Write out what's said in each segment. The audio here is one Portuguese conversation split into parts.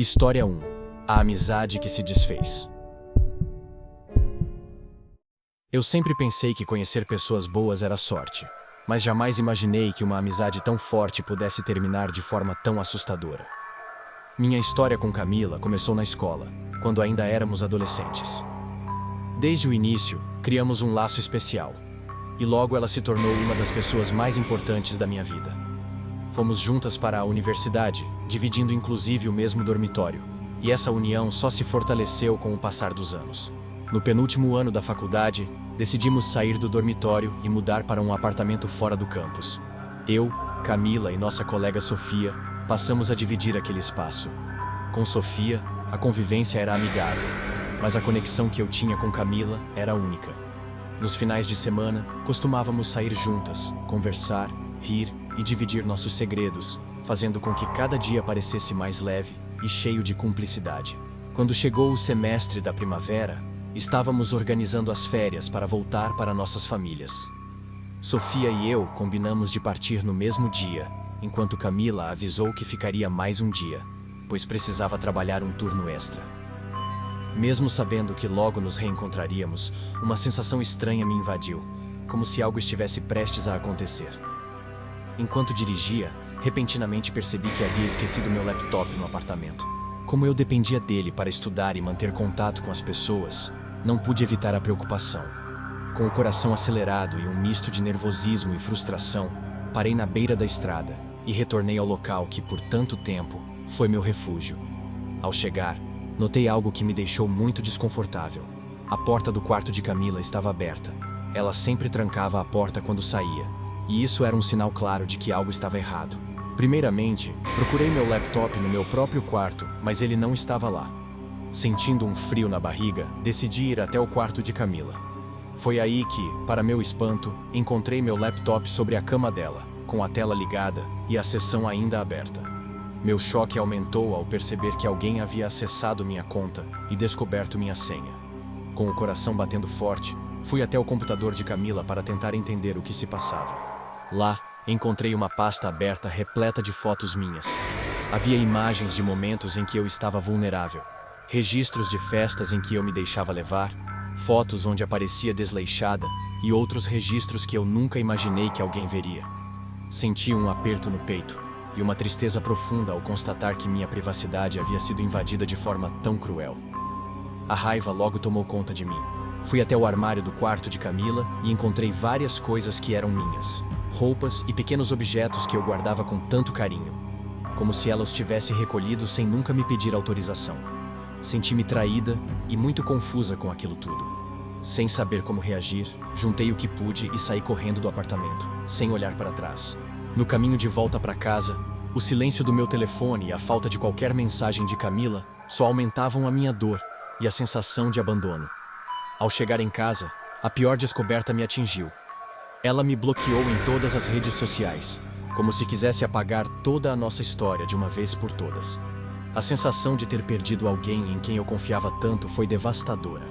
História 1. A amizade que se desfez. Eu sempre pensei que conhecer pessoas boas era sorte, mas jamais imaginei que uma amizade tão forte pudesse terminar de forma tão assustadora. Minha história com Camila começou na escola, quando ainda éramos adolescentes. Desde o início, criamos um laço especial, e logo ela se tornou uma das pessoas mais importantes da minha vida. Fomos juntas para a universidade, dividindo inclusive o mesmo dormitório, e essa união só se fortaleceu com o passar dos anos. No penúltimo ano da faculdade, decidimos sair do dormitório e mudar para um apartamento fora do campus. Eu, Camila e nossa colega Sofia passamos a dividir aquele espaço. Com Sofia, a convivência era amigável, mas a conexão que eu tinha com Camila era única. Nos finais de semana, costumávamos sair juntas, conversar, rir e dividir nossos segredos, fazendo com que cada dia parecesse mais leve e cheio de cumplicidade. Quando chegou o semestre da primavera, estávamos organizando as férias para voltar para nossas famílias. Sofia e eu combinamos de partir no mesmo dia, enquanto Camila avisou que ficaria mais um dia, pois precisava trabalhar um turno extra. Mesmo sabendo que logo nos reencontraríamos, uma sensação estranha me invadiu, como se algo estivesse prestes a acontecer. Enquanto dirigia, repentinamente percebi que havia esquecido meu laptop no apartamento. Como eu dependia dele para estudar e manter contato com as pessoas, não pude evitar a preocupação. Com o coração acelerado e um misto de nervosismo e frustração, parei na beira da estrada e retornei ao local que, por tanto tempo, foi meu refúgio. Ao chegar, notei algo que me deixou muito desconfortável. A porta do quarto de Camila estava aberta. Ela sempre trancava a porta quando saía, e isso era um sinal claro de que algo estava errado. Primeiramente, procurei meu laptop no meu próprio quarto, mas ele não estava lá. Sentindo um frio na barriga, decidi ir até o quarto de Camila. Foi aí que, para meu espanto, encontrei meu laptop sobre a cama dela, com a tela ligada e a sessão ainda aberta. Meu choque aumentou ao perceber que alguém havia acessado minha conta e descoberto minha senha. Com o coração batendo forte, fui até o computador de Camila para tentar entender o que se passava. Lá, encontrei uma pasta aberta repleta de fotos minhas. Havia imagens de momentos em que eu estava vulnerável, registros de festas em que eu me deixava levar, fotos onde aparecia desleixada e outros registros que eu nunca imaginei que alguém veria. Senti um aperto no peito e uma tristeza profunda ao constatar que minha privacidade havia sido invadida de forma tão cruel. A raiva logo tomou conta de mim. Fui até o armário do quarto de Camila e encontrei várias coisas que eram minhas. Roupas e pequenos objetos que eu guardava com tanto carinho, como se ela os tivesse recolhido sem nunca me pedir autorização. Senti-me traída e muito confusa com aquilo tudo. Sem saber como reagir, juntei o que pude e saí correndo do apartamento, sem olhar para trás. No caminho de volta para casa, o silêncio do meu telefone e a falta de qualquer mensagem de Camila só aumentavam a minha dor e a sensação de abandono. Ao chegar em casa, a pior descoberta me atingiu. Ela me bloqueou em todas as redes sociais, como se quisesse apagar toda a nossa história de uma vez por todas. A sensação de ter perdido alguém em quem eu confiava tanto foi devastadora.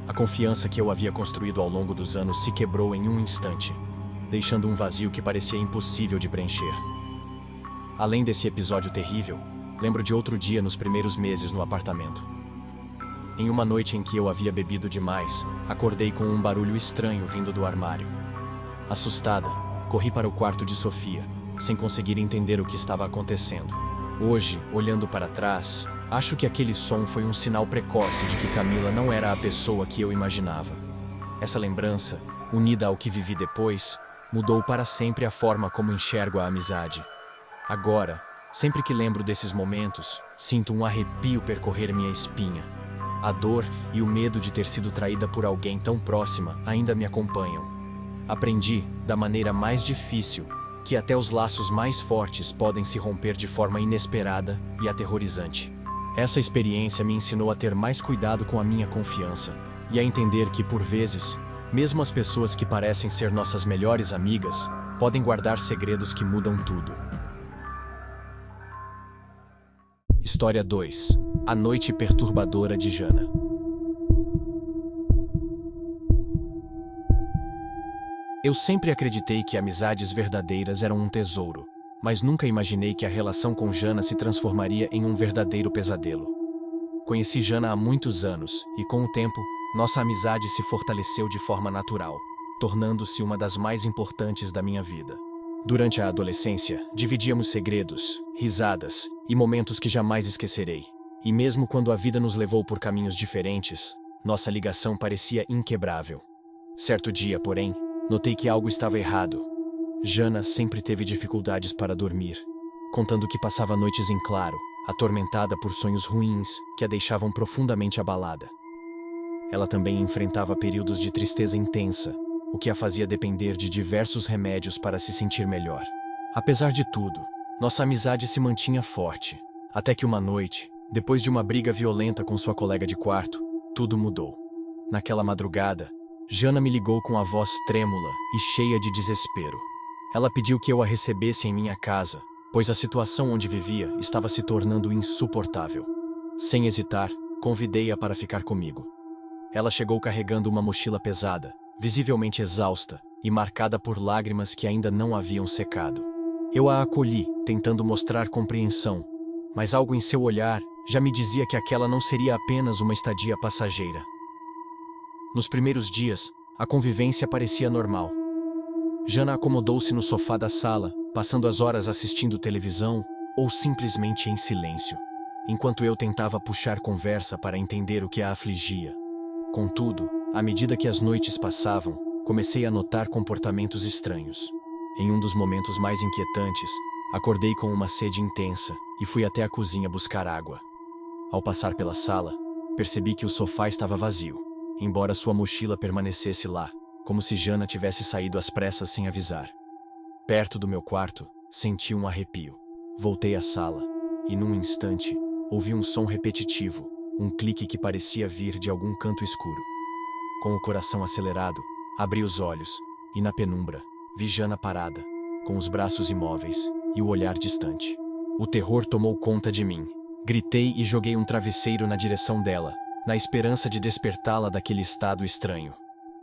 A confiança que eu havia construído ao longo dos anos se quebrou em um instante, deixando um vazio que parecia impossível de preencher. Além desse episódio terrível, lembro de outro dia nos primeiros meses no apartamento. Em uma noite em que eu havia bebido demais, acordei com um barulho estranho vindo do armário. Assustada, corri para o quarto de Sofia, sem conseguir entender o que estava acontecendo. Hoje, olhando para trás, acho que aquele som foi um sinal precoce de que Camila não era a pessoa que eu imaginava. Essa lembrança, unida ao que vivi depois, mudou para sempre a forma como enxergo a amizade. Agora, sempre que lembro desses momentos, sinto um arrepio percorrer minha espinha. A dor e o medo de ter sido traída por alguém tão próxima ainda me acompanham. Aprendi, da maneira mais difícil, que até os laços mais fortes podem se romper de forma inesperada e aterrorizante. Essa experiência me ensinou a ter mais cuidado com a minha confiança e a entender que, por vezes, mesmo as pessoas que parecem ser nossas melhores amigas, podem guardar segredos que mudam tudo. História 2. A noite perturbadora de Jana. Eu sempre acreditei que amizades verdadeiras eram um tesouro, mas nunca imaginei que a relação com Jana se transformaria em um verdadeiro pesadelo. Conheci Jana há muitos anos e, com o tempo, nossa amizade se fortaleceu de forma natural, tornando-se uma das mais importantes da minha vida. Durante a adolescência, dividíamos segredos, risadas e momentos que jamais esquecerei. E mesmo quando a vida nos levou por caminhos diferentes, nossa ligação parecia inquebrável. Certo dia, porém, notei que algo estava errado. Jana sempre teve dificuldades para dormir, contando que passava noites em claro, atormentada por sonhos ruins que a deixavam profundamente abalada. Ela também enfrentava períodos de tristeza intensa, o que a fazia depender de diversos remédios para se sentir melhor. Apesar de tudo, nossa amizade se mantinha forte, até que uma noite, depois de uma briga violenta com sua colega de quarto, tudo mudou. Naquela madrugada, Jana me ligou com a voz trêmula e cheia de desespero. Ela pediu que eu a recebesse em minha casa, pois a situação onde vivia estava se tornando insuportável. Sem hesitar, convidei-a para ficar comigo. Ela chegou carregando uma mochila pesada, visivelmente exausta e marcada por lágrimas que ainda não haviam secado. Eu a acolhi, tentando mostrar compreensão, mas algo em seu olhar já me dizia que aquela não seria apenas uma estadia passageira. Nos primeiros dias, a convivência parecia normal. Jana acomodou-se no sofá da sala, passando as horas assistindo televisão ou simplesmente em silêncio, enquanto eu tentava puxar conversa para entender o que a afligia. Contudo, à medida que as noites passavam, comecei a notar comportamentos estranhos. Em um dos momentos mais inquietantes, acordei com uma sede intensa e fui até a cozinha buscar água. Ao passar pela sala, percebi que o sofá estava vazio, embora sua mochila permanecesse lá, como se Jana tivesse saído às pressas sem avisar. Perto do meu quarto, senti um arrepio. Voltei à sala e, num instante, ouvi um som repetitivo, um clique que parecia vir de algum canto escuro. Com o coração acelerado, abri os olhos e, na penumbra, vi Jana parada, com os braços imóveis e o olhar distante. O terror tomou conta de mim. Gritei e joguei um travesseiro na direção dela, na esperança de despertá-la daquele estado estranho.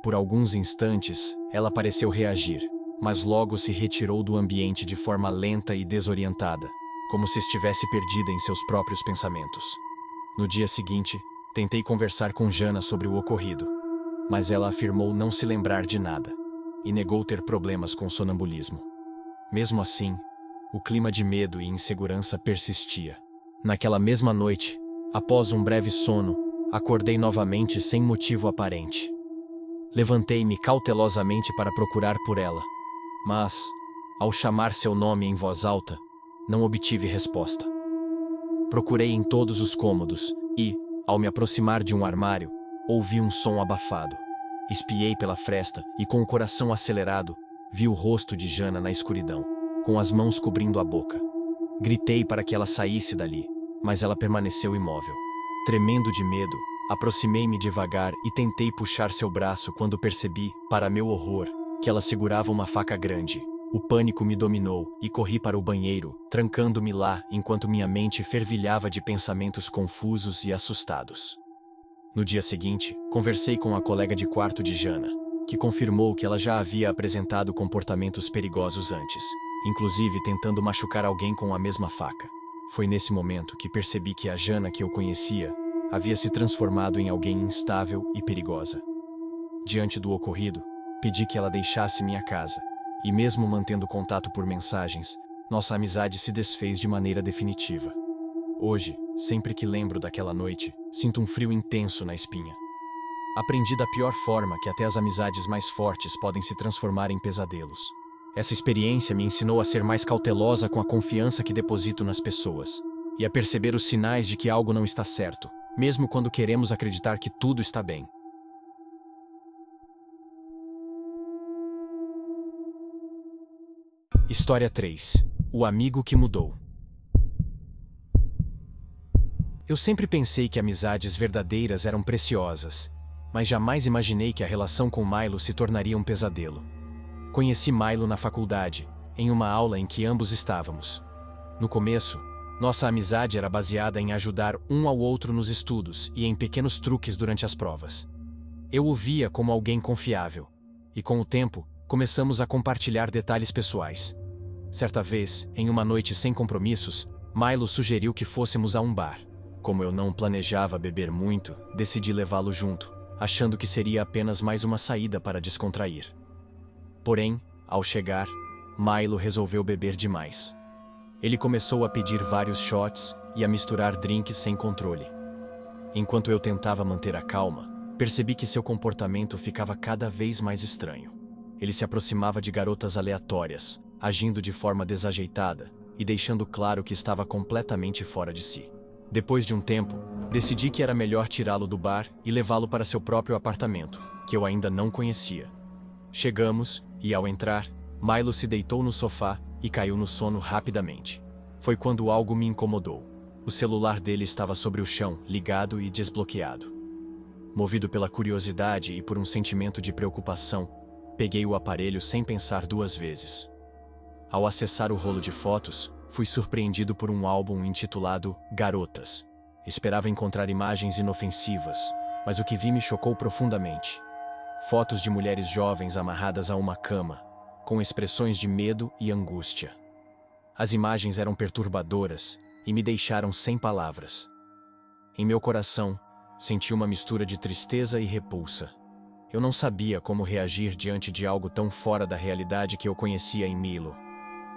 Por alguns instantes, ela pareceu reagir, mas logo se retirou do ambiente de forma lenta e desorientada, como se estivesse perdida em seus próprios pensamentos. No dia seguinte, tentei conversar com Jana sobre o ocorrido, mas ela afirmou não se lembrar de nada e negou ter problemas com sonambulismo. Mesmo assim, o clima de medo e insegurança persistia. Naquela mesma noite, após um breve sono, acordei novamente sem motivo aparente. Levantei-me cautelosamente para procurar por ela, mas, ao chamar seu nome em voz alta, não obtive resposta. Procurei em todos os cômodos e, ao me aproximar de um armário, ouvi um som abafado. Espiei pela fresta e, com o coração acelerado, vi o rosto de Jana na escuridão, com as mãos cobrindo a boca. Gritei para que ela saísse dali, mas ela permaneceu imóvel. Tremendo de medo, aproximei-me devagar e tentei puxar seu braço quando percebi, para meu horror, que ela segurava uma faca grande. O pânico me dominou e corri para o banheiro, trancando-me lá enquanto minha mente fervilhava de pensamentos confusos e assustados. No dia seguinte, conversei com a colega de quarto de Jana, que confirmou que ela já havia apresentado comportamentos perigosos antes, inclusive tentando machucar alguém com a mesma faca. Foi nesse momento que percebi que a Jana que eu conhecia havia se transformado em alguém instável e perigosa. Diante do ocorrido, pedi que ela deixasse minha casa, e mesmo mantendo contato por mensagens, nossa amizade se desfez de maneira definitiva. Hoje, sempre que lembro daquela noite, sinto um frio intenso na espinha. Aprendi da pior forma que até as amizades mais fortes podem se transformar em pesadelos. Essa experiência me ensinou a ser mais cautelosa com a confiança que deposito nas pessoas, e a perceber os sinais de que algo não está certo, mesmo quando queremos acreditar que tudo está bem. História 3. O amigo que mudou. Eu sempre pensei que amizades verdadeiras eram preciosas, mas jamais imaginei que a relação com Milo se tornaria um pesadelo. Conheci Milo na faculdade, em uma aula em que ambos estávamos. No começo, nossa amizade era baseada em ajudar um ao outro nos estudos e em pequenos truques durante as provas. Eu o via como alguém confiável, e com o tempo, começamos a compartilhar detalhes pessoais. Certa vez, em uma noite sem compromissos, Milo sugeriu que fôssemos a um bar. Como eu não planejava beber muito, decidi levá-lo junto, achando que seria apenas mais uma saída para descontrair. Porém, ao chegar, Milo resolveu beber demais. Ele começou a pedir vários shots e a misturar drinks sem controle. Enquanto eu tentava manter a calma, percebi que seu comportamento ficava cada vez mais estranho. Ele se aproximava de garotas aleatórias, agindo de forma desajeitada e deixando claro que estava completamente fora de si. Depois de um tempo, decidi que era melhor tirá-lo do bar e levá-lo para seu próprio apartamento, que eu ainda não conhecia. Chegamos, e ao entrar, Milo se deitou no sofá e caiu no sono rapidamente. Foi quando algo me incomodou. O celular dele estava sobre o chão, ligado e desbloqueado. Movido pela curiosidade e por um sentimento de preocupação, peguei o aparelho sem pensar duas vezes. Ao acessar o rolo de fotos, fui surpreendido por um álbum intitulado Garotas. Esperava encontrar imagens inofensivas, mas o que vi me chocou profundamente. Fotos de mulheres jovens amarradas a uma cama, com expressões de medo e angústia. As imagens eram perturbadoras e me deixaram sem palavras. Em meu coração, senti uma mistura de tristeza e repulsa. Eu não sabia como reagir diante de algo tão fora da realidade que eu conhecia em Milo.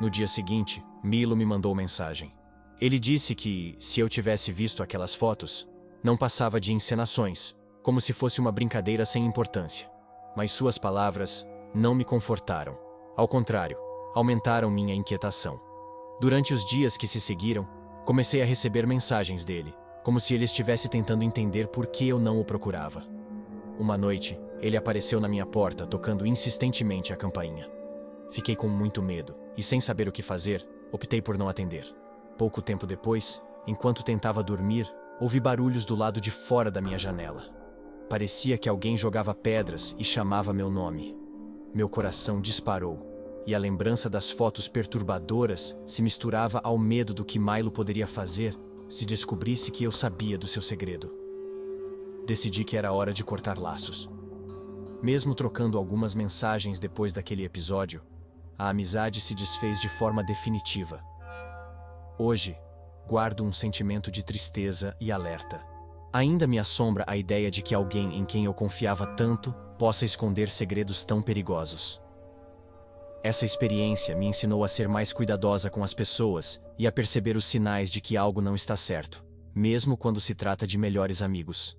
No dia seguinte, Milo me mandou mensagem. Ele disse que, se eu tivesse visto aquelas fotos, não passava de encenações, como se fosse uma brincadeira sem importância. Mas suas palavras não me confortaram. Ao contrário, aumentaram minha inquietação. Durante os dias que se seguiram, comecei a receber mensagens dele, como se ele estivesse tentando entender por que eu não o procurava. Uma noite, ele apareceu na minha porta tocando insistentemente a campainha. Fiquei com muito medo e, sem saber o que fazer, optei por não atender. Pouco tempo depois, enquanto tentava dormir, ouvi barulhos do lado de fora da minha janela. Parecia que alguém jogava pedras e chamava meu nome. Meu coração disparou, e a lembrança das fotos perturbadoras se misturava ao medo do que Milo poderia fazer se descobrisse que eu sabia do seu segredo. Decidi que era hora de cortar laços. Mesmo trocando algumas mensagens depois daquele episódio, a amizade se desfez de forma definitiva. Hoje, guardo um sentimento de tristeza e alerta. Ainda me assombra a ideia de que alguém em quem eu confiava tanto possa esconder segredos tão perigosos. Essa experiência me ensinou a ser mais cuidadosa com as pessoas e a perceber os sinais de que algo não está certo, mesmo quando se trata de melhores amigos.